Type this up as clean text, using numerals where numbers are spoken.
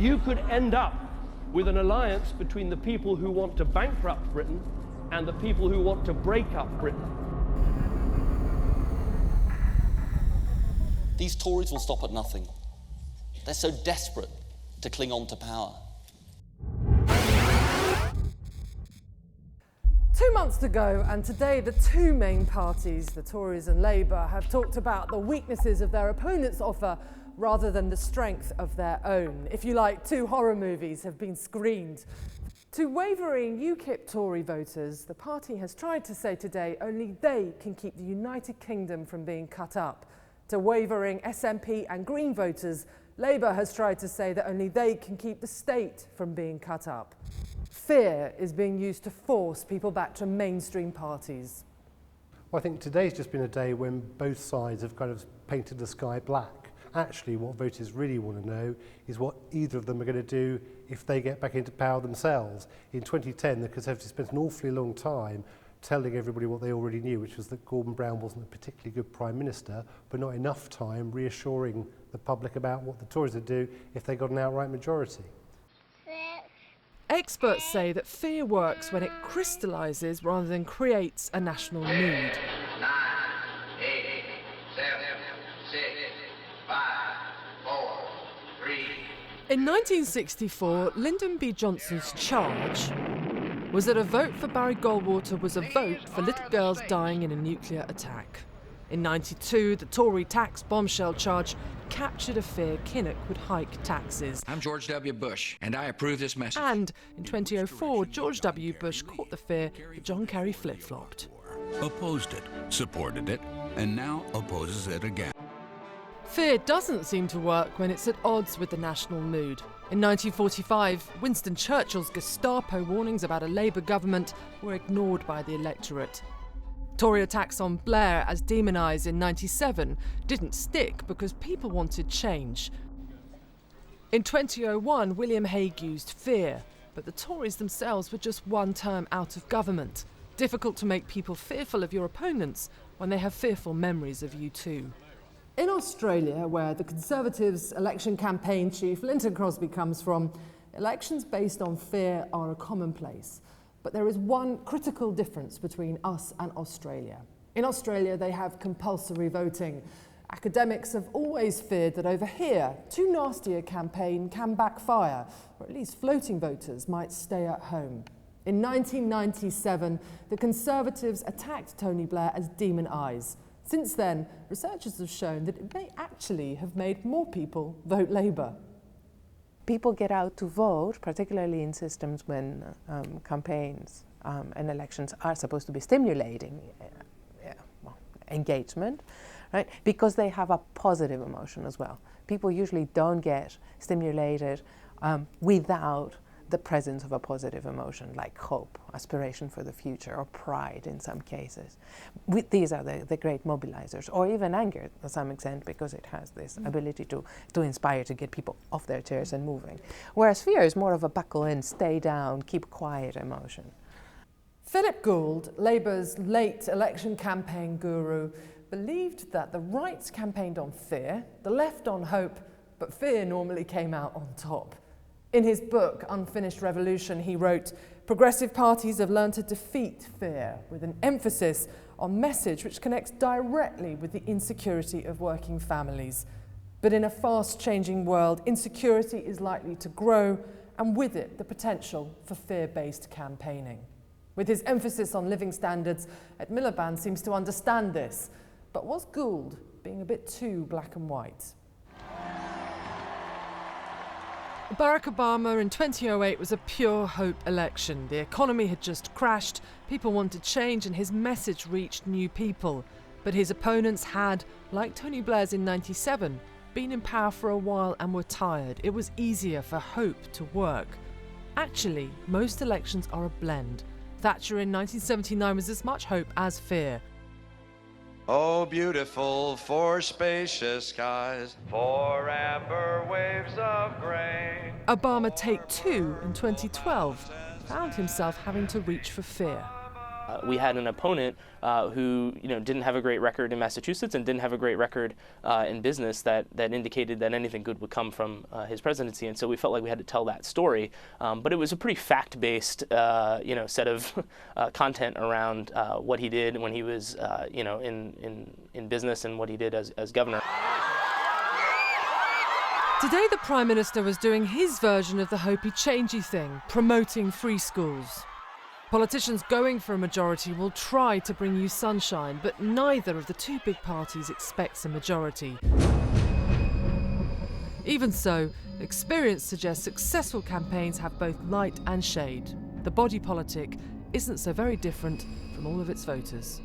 you could end up with an alliance between the people who want to bankrupt Britain and the people who want to break up Britain. These Tories will stop at nothing. They're so desperate to cling on to power. 2 months to go, and today the two main parties, the Tories and Labour, have talked about the weaknesses of their opponents' offer rather than the strength of their own. If you like, two horror movies have been screened. To wavering UKIP Tory voters, the party has tried to say today only they can keep the United Kingdom from being cut up. To wavering SNP and Green voters, Labour has tried to say that only they can keep the state from being cut up. Fear is being used to force people back to mainstream parties. Well, I think today's just been a day when both sides have kind of painted the sky black. Actually, what voters really want to know is what either of them are going to do if they get back into power themselves. In 2010, the Conservatives spent an awfully long time telling everybody what they already knew, which was that Gordon Brown wasn't a particularly good Prime Minister, but not enough time reassuring the public about what the Tories would do if they got an outright majority. Experts say that fear works when it crystallises rather than creates a national mood. 9, 8, 7, 6, 5, 4, 3. In 1964, Lyndon B. Johnson's charge was that a vote for Barry Goldwater was a vote for little girls dying in a nuclear attack. In 92, the Tory tax bombshell charge captured a fear Kinnock would hike taxes. I'm George W. Bush, and I approve this message. And in 2004, George W. Bush caught the fear that John Kerry flip-flopped. Opposed it, supported it, and now opposes it again. Fear doesn't seem to work when it's at odds with the national mood. In 1945, Winston Churchill's Gestapo warnings about a Labour government were ignored by the electorate. Tory attacks on Blair as demonised in 97 didn't stick because people wanted change. In 2001, William Hague used fear, but the Tories themselves were just one term out of government. Difficult to make people fearful of your opponents when they have fearful memories of you too. In Australia, where the Conservatives' election campaign chief Lynton Crosby comes from, elections based on fear are a commonplace. But there is one critical difference between us and Australia. In Australia, they have compulsory voting. Academics have always feared that over here, too nasty a campaign can backfire, or at least floating voters might stay at home. In 1997, the Conservatives attacked Tony Blair as demon eyes. Since then, researchers have shown that it may actually have made more people vote Labour. People get out to vote, particularly in systems when campaigns and elections are supposed to be stimulating engagement, right? Because they have a positive emotion as well. People usually don't get stimulated without the presence of a positive emotion, like hope, aspiration for the future, or pride in some cases. These are the great mobilizers, or even anger to some extent, because it has this ability to inspire, to get people off their chairs and moving. Whereas fear is more of a buckle in, stay down, keep quiet emotion. Philip Gould, Labour's late election campaign guru, believed that the right campaigned on fear, the left on hope, but fear normally came out on top. In his book, Unfinished Revolution, he wrote, "Progressive parties have learned to defeat fear with an emphasis on message which connects directly with the insecurity of working families. But in a fast-changing world, insecurity is likely to grow, and with it, the potential for fear-based campaigning." With his emphasis on living standards, Ed Miliband seems to understand this. But was Gould being a bit too black and white? Barack Obama in 2008 was a pure hope election. The economy had just crashed, people wanted change, and his message reached new people. But his opponents had, like Tony Blair's in 97, been in power for a while and were tired. It was easier for hope to work. Actually, most elections are a blend. Thatcher in 1979 was as much hope as fear. Oh, beautiful for spacious skies, for amber waves of grain. Obama Take Two in 2012 found himself having to reach for fear. We had an opponent who, didn't have a great record in Massachusetts and didn't have a great record in business that indicated that anything good would come from his presidency, and so we felt like we had to tell that story. But it was a pretty fact-based, set of content around what he did when he was, in business and what he did as governor. Today, the Prime Minister was doing his version of the hopey-changey thing, promoting free schools. Politicians going for a majority will try to bring you sunshine, but neither of the two big parties expects a majority. Even so, experience suggests successful campaigns have both light and shade. The body politic isn't so very different from all of its voters.